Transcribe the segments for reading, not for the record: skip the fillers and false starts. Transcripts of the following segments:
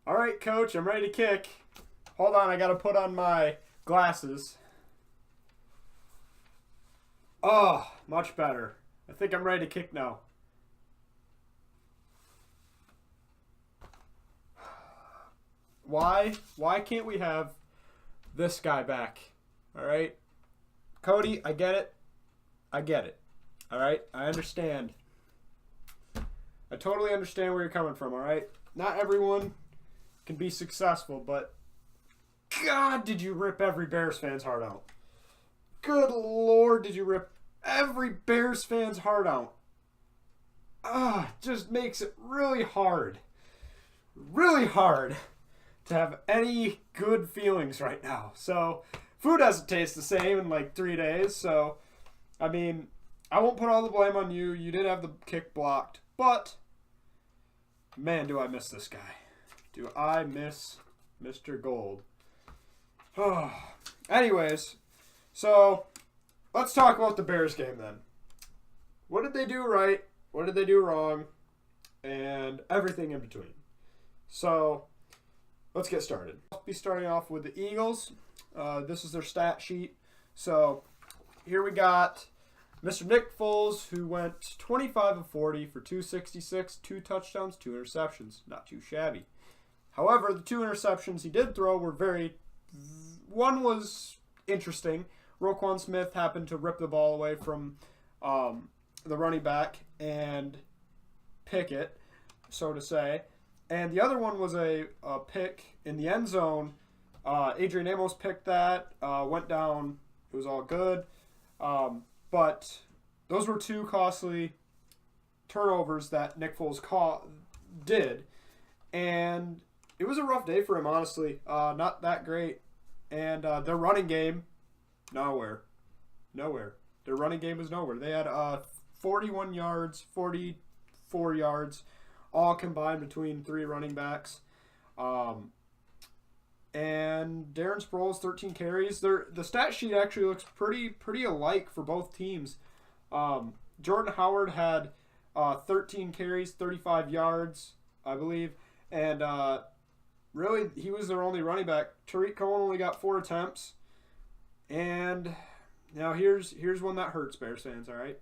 All right, coach, I'm ready to kick. Hold on, I got to put on my glasses. Oh, much better. I think I'm ready to kick now. Why can't we have this guy back? All right? Cody, I get it. I get it. All right? I understand. I totally understand where you're coming from, all right? Not everyone can be successful, but God, did you rip every Bears fan's heart out. Good Lord, did you rip every Bears fan's heart out. Just makes it really hard to have any good feelings right now. So, food doesn't taste the same in like 3 days. So, I mean, I won't put all the blame on you. You did have the kick blocked. But, man, do I miss this guy. Do I miss Mr. Gold. Anyways, so let's talk about the Bears game then. What did they do right? What did they do wrong? And everything in between. So, let's get started. I'll be starting off with the Eagles. This is their stat sheet. So, here we got Mr. Nick Foles, who went 25 of 40 for 266, 2 touchdowns, 2 interceptions. Not too shabby. However, the 2 interceptions he did throw were one was interesting. Roquan Smith happened to rip the ball away from the running back and pick it, so to say. And the other one was a pick in the end zone. Adrian Amos picked that, went down. It was all good. But those were 2 costly turnovers that Nick Foles did. And it was a rough day for him, honestly. Not that great. And their running game, nowhere. Their running game was nowhere. They had 41 yards, 44 yards, all combined between 3 running backs. And Darren Sproles, 13 carries. The stat sheet actually looks pretty alike for both teams. Jordan Howard had 13 carries, 35 yards, I believe. And really, he was their only running back. Tariq Cohen only got 4 attempts. And now here's one that hurts Bears fans, all right?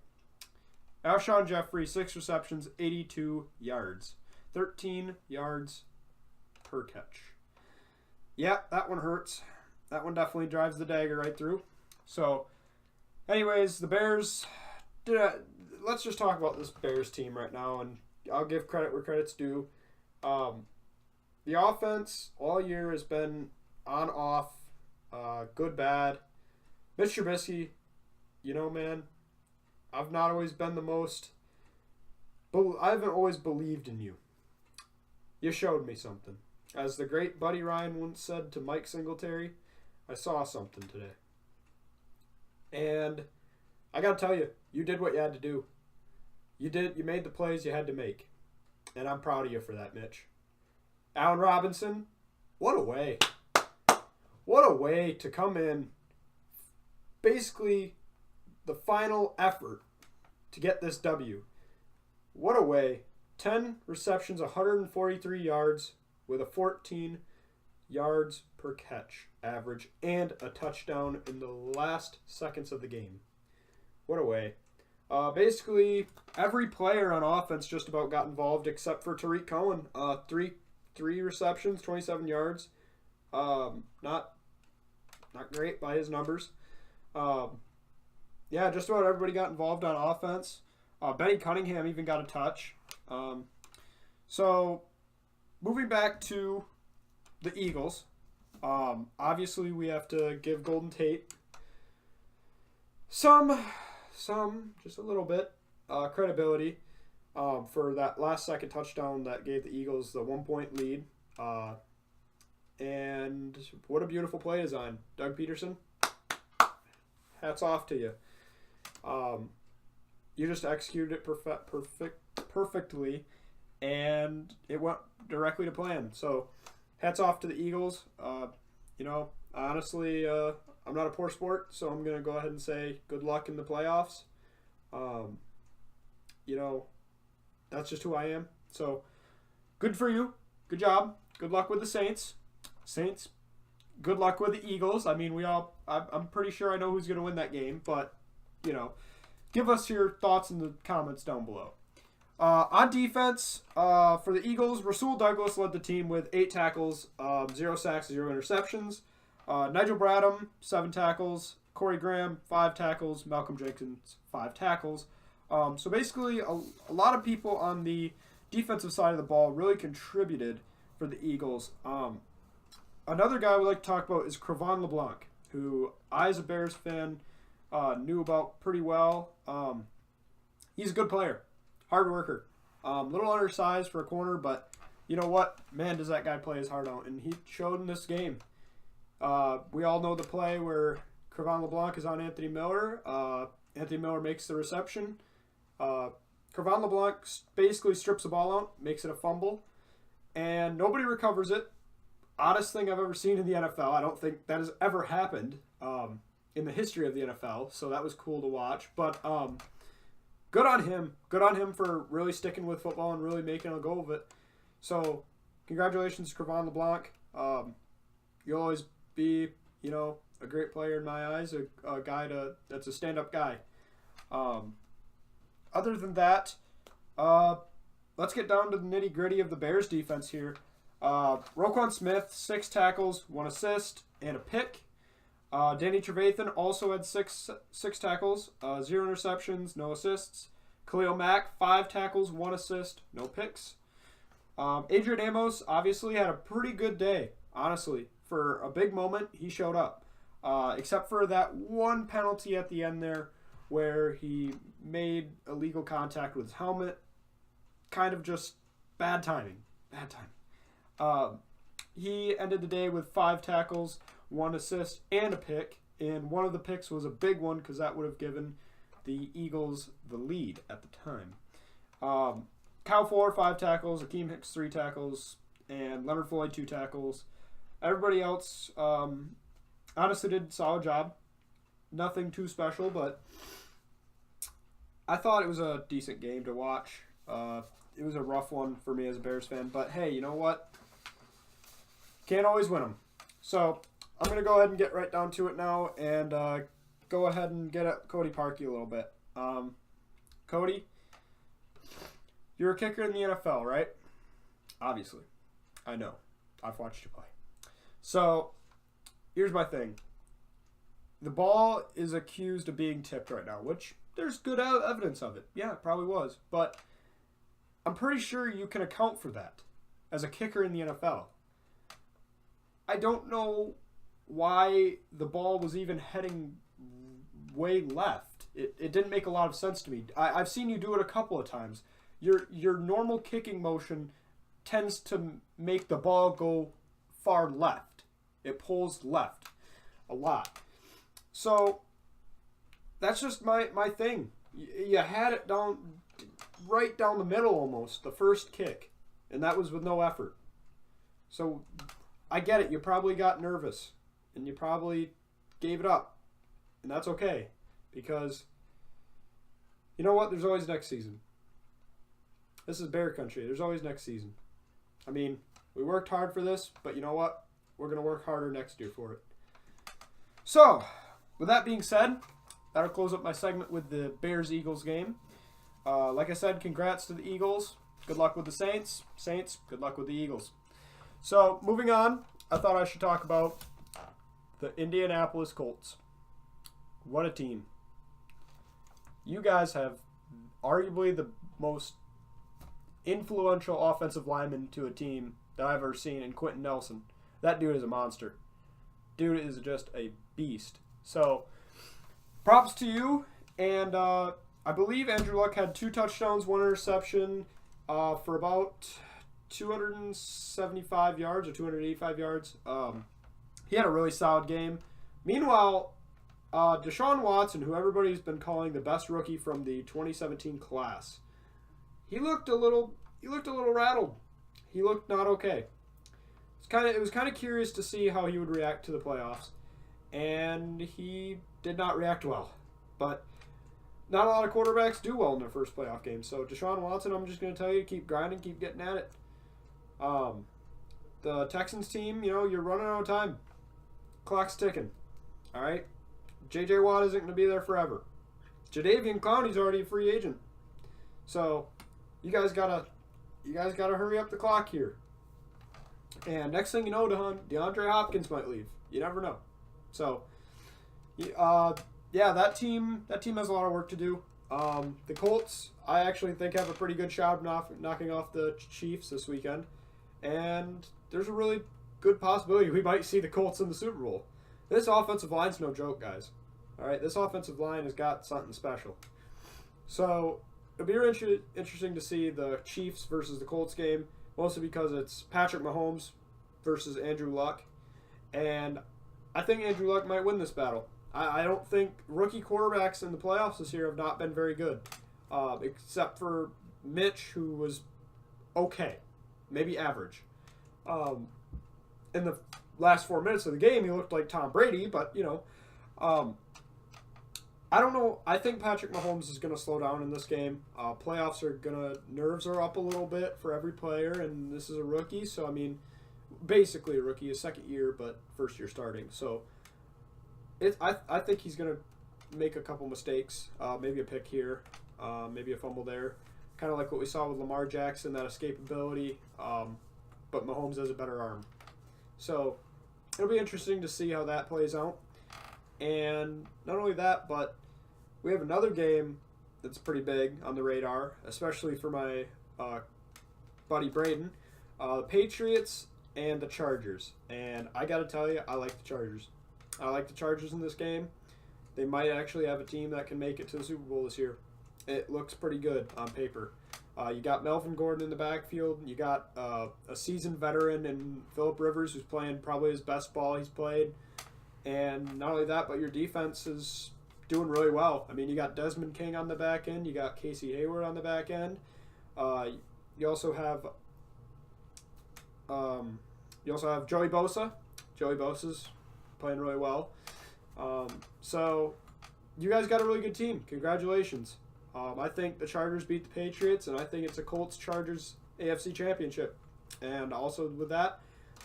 Alshon Jeffrey, 6 receptions, 82 yards. 13 yards per catch. Yeah, that one hurts. That one definitely drives the dagger right through. So, anyways, the Bears, let's just talk about this Bears team right now, and I'll give credit where credit's due. The offense all year has been on, off, good, bad. Mitch Trubisky, man, I've not always been the most, but I haven't always believed in you. You showed me something. As the great Buddy Ryan once said to Mike Singletary, I saw something today. And I got to tell you, you did what you had to do. You made the plays you had to make. And I'm proud of you for that, Mitch. Allen Robinson, what a way. What a way to come in, basically the final effort to get this W. What a way. 10 receptions, 143 yards with a 14 yards per catch average and a touchdown in the last seconds of the game. What a way. Basically, every player on offense just about got involved except for Tariq Cohen. Three receptions, 27 yards. Not great by his numbers. Yeah, just about everybody got involved on offense. Benny Cunningham even got a touch. So, moving back to the Eagles, obviously we have to give Golden Tate some, just a little bit, credibility for that last second touchdown that gave the Eagles the 1-point lead. And what a beautiful play design. Doug Peterson, hats off to you. You just executed it perfectly, and it went directly to plan. So, hats off to the Eagles. Honestly, I'm not a poor sport, so I'm going to go ahead and say good luck in the playoffs. That's just who I am. So, good for you. Good job. good luck with the Saints. Saints, good luck with the Eagles. I mean, I'm pretty sure I know who's going to win that game, but, give us your thoughts in the comments down below. On defense, for the Eagles, Rasul Douglas led the team with 8 tackles, 0 sacks, 0 interceptions. Nigel Bradham, 7 tackles. Corey Graham, 5 tackles. Malcolm Jenkins, 5 tackles. So basically, a lot of people on the defensive side of the ball really contributed for the Eagles. Another guy we like to talk about is Cre'Von LeBlanc, who I, as a Bears fan, knew about pretty well. He's a good player, hard worker, little undersized for a corner, but you know what? Man, does that guy play his heart out, and he showed in this game. We all know the play where Cre'Von LeBlanc is on Anthony Miller. Anthony Miller makes the reception. Cre'Von LeBlanc basically strips the ball out, makes it a fumble, and nobody recovers it. Oddest thing I've ever seen in the NFL. I don't think that has ever happened in the history of the NFL, so that was cool to watch. But good on him. Good on him for really sticking with football and really making a go of it. So congratulations, Cre'Von LeBlanc. You'll always be, a great player in my eyes, a guy that's a stand-up guy. Other than that, let's get down to the nitty-gritty of the Bears defense here. Roquan Smith, 6 tackles, 1 assist, and a pick. Danny Trevathan also had six tackles, 0 interceptions, no assists. Khalil Mack, 5 tackles, 1 assist, no picks. Adrian Amos obviously had a pretty good day, honestly. For a big moment, he showed up. Except for that one penalty at the end there where he made illegal contact with his helmet. Kind of just bad timing. Bad timing. He ended the day with 5 tackles, 1 assist, and a pick. And one of the picks was a big one because that would have given the Eagles the lead at the time. Kyle Fuller, 5 tackles. Akeem Hicks, 3 tackles. And Leonard Floyd, 2 tackles. Everybody else honestly did a solid job. Nothing too special, but I thought it was a decent game to watch. It was a rough one for me as a Bears fan, but hey, you know what? Can't always win them. So I'm going to go ahead and get right down to it now and go ahead and get at Cody Parkey a little bit. Cody, you're a kicker in the NFL, right? Obviously. I know. I've watched you play. So, here's my thing. The ball is accused of being tipped right now, which there's good evidence of it. Yeah, it probably was. But I'm pretty sure you can account for that as a kicker in the NFL. I don't know why the ball was even heading way left. It didn't make a lot of sense to me. I've seen you do it a couple of times. Your normal kicking motion tends to make the ball go far left. It pulls left a lot. So that's just my thing. You had it right down the middle almost, the first kick, and that was with no effort. So I get it. You probably got nervous, and you probably gave it up, and that's okay because you know what? There's always next season. This is Bear Country. There's always next season. I mean, we worked hard for this, but you know what? We're going to work harder next year for it. So, with that being said, that'll close up my segment with the Bears-Eagles game. Like I said, congrats to the Eagles. Good luck with the Saints. Saints, good luck with the Eagles. So, moving on, I thought I should talk about the Indianapolis Colts. What a team. You guys have arguably the most influential offensive lineman to a team that I've ever seen in Quentin Nelson. That dude is a monster. Dude is just a beast. So, props to you. And I believe Andrew Luck had 2 touchdowns, 1 interception for about 275 yards or 285 yards. He had a really solid game. Meanwhile, Deshaun Watson, who everybody's been calling the best rookie from the 2017 class, he looked a little rattled. He looked not okay. It was kind of curious to see how he would react to the playoffs, and he did not react well. But not a lot of quarterbacks do well in their first playoff game. So Deshaun Watson, I'm just going to tell you, keep grinding, keep getting at it. the Texans team, you're running out of time. Clock's ticking. All right? J.J. Watt isn't going to be there forever. Jadeveon Clowney's already a free agent. So, you guys gotta hurry up the clock here. And next thing you know, DeAndre Hopkins might leave. You never know. So, that team has a lot of work to do. The Colts, I actually think, have a pretty good shot of knocking off the Chiefs this weekend. And there's a really good possibility we might see the Colts in the Super Bowl. This offensive line's no joke, guys. All right, this offensive line has got something special. So it'll be interesting to see the Chiefs versus the Colts game, mostly because it's Patrick Mahomes versus Andrew Luck. And I think Andrew Luck might win this battle. I don't think rookie quarterbacks in the playoffs this year have not been very good, except for Mitch, who was okay, maybe average. In the last 4 minutes of the game, he looked like Tom Brady, but, I don't know. I think Patrick Mahomes is going to slow down in this game. Playoffs nerves are up a little bit for every player, and this is a rookie, so, basically a rookie, a second year, but first year starting. So, I think he's going to make a couple mistakes, maybe a pick here, maybe a fumble there, kind of like what we saw with Lamar Jackson, that escapability, but Mahomes has a better arm. So, it'll be interesting to see how that plays out. And not only that, but we have another game that's pretty big on the radar, especially for my buddy Braden. The Patriots and the Chargers. And I got to tell you, I like the Chargers. I like the Chargers in this game. They might actually have a team that can make it to the Super Bowl this year. It looks pretty good on paper. You got Melvin Gordon in the backfield. You got a seasoned veteran in Phillip Rivers, who's playing probably his best ball he's played. And not only that, but your defense is doing really well. You got Desmond King on the back end. You got Casey Hayward on the back end. You also have Joey Bosa. Joey Bosa's playing really well. So you guys got a really good team. Congratulations. I think the Chargers beat the Patriots, and I think it's a Colts-Chargers AFC Championship. And also with that,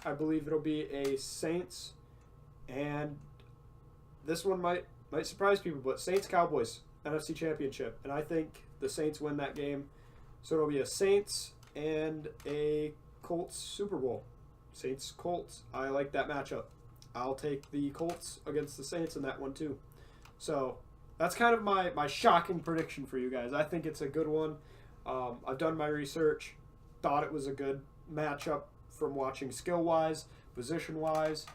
I believe it'll be a Saints, and this one might surprise people, but Saints-Cowboys NFC Championship. And I think the Saints win that game. So it'll be a Saints and a Colts Super Bowl. Saints-Colts. I like that matchup. I'll take the Colts against the Saints in that one too. So that's kind of my shocking prediction for you guys. I think it's a good one. I've done my research. Thought it was a good matchup from watching skill-wise, position-wise,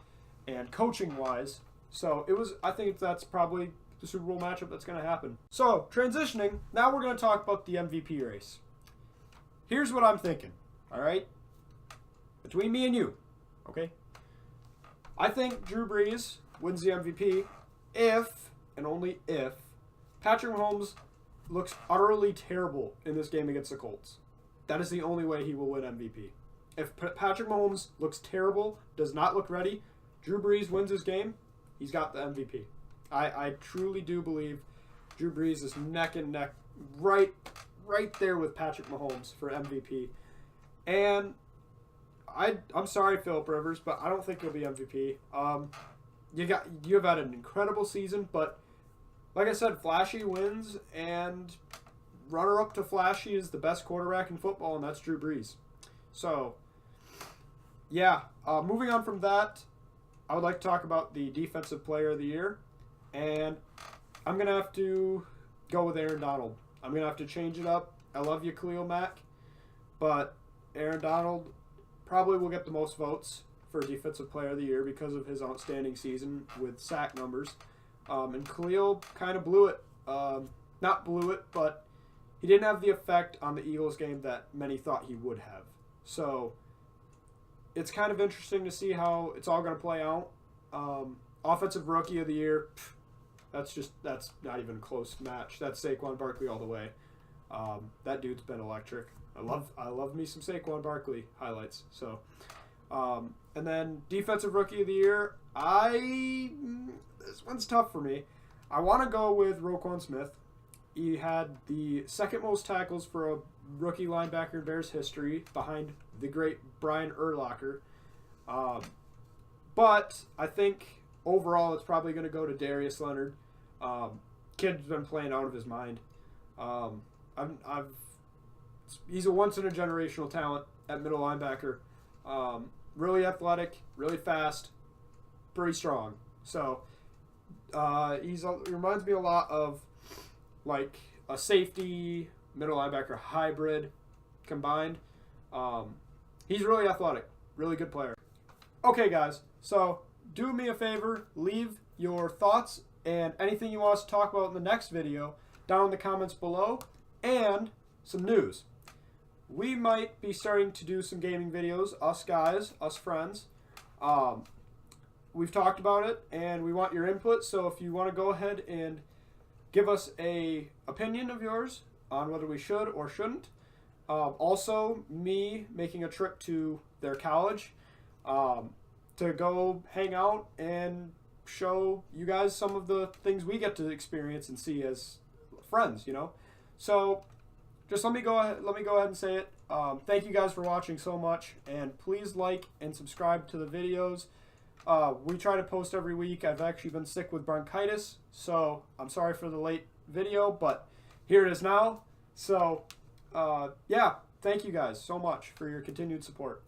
and coaching-wise. So I think that's probably the Super Bowl matchup that's going to happen. So transitioning, now we're going to talk about the MVP race. Here's what I'm thinking, all right? Between me and you, okay? I think Drew Brees wins the MVP if, and only if, Patrick Mahomes looks utterly terrible in this game against the Colts. That is the only way he will win MVP. If Patrick Mahomes looks terrible, does not look ready, Drew Brees wins his game, he's got the MVP. I truly do believe Drew Brees is neck and neck, right there with Patrick Mahomes for MVP. And I'm sorry, Phillip Rivers, but I don't think he'll be MVP. You've had an incredible season, but like I said, flashy wins, and runner-up to flashy is the best quarterback in football, and that's Drew Brees. So, yeah, moving on from that, I would like to talk about the Defensive Player of the Year, and I'm going to have to go with Aaron Donald. I'm going to have to change it up. I love you, Khalil Mack, but Aaron Donald probably will get the most votes for Defensive Player of the Year because of his outstanding season with sack numbers. And Khalil kind of blew it. Not blew it, but he didn't have the effect on the Eagles game that many thought he would have. So it's kind of interesting to see how it's all going to play out. Offensive Rookie of the Year, that's not even a close match. That's Saquon Barkley all the way. That dude's been electric. I love me some Saquon Barkley highlights. So, and then Defensive Rookie of the Year, this one's tough for me. I want to go with Roquan Smith. He had the second most tackles for a rookie linebacker in Bears history, behind the great Brian Urlacher. But I think overall it's probably going to go to Darius Leonard. Kid's been playing out of his mind. He's a once-in-a-generational talent at middle linebacker. Really athletic, really fast, pretty strong. So he reminds me a lot of like a safety middle linebacker hybrid combined. He's really athletic, really good player. Okay, guys, so do me a favor, leave your thoughts and anything you want us to talk about in the next video down in the comments below, and some news. We might be starting to do some gaming videos, us guys, us friends. We've talked about it, and we want your input, so if you want to go ahead and give us a opinion of yours on whether we should or shouldn't. Also, me making a trip to their college to go hang out and show you guys some of the things we get to experience and see as friends, you know. So just let me go ahead and say it. Thank you guys for watching so much, and please like and subscribe to the videos. We try to post every week. I've actually been sick with bronchitis, so I'm sorry for the late video, but here it is now. So yeah, thank you guys so much for your continued support.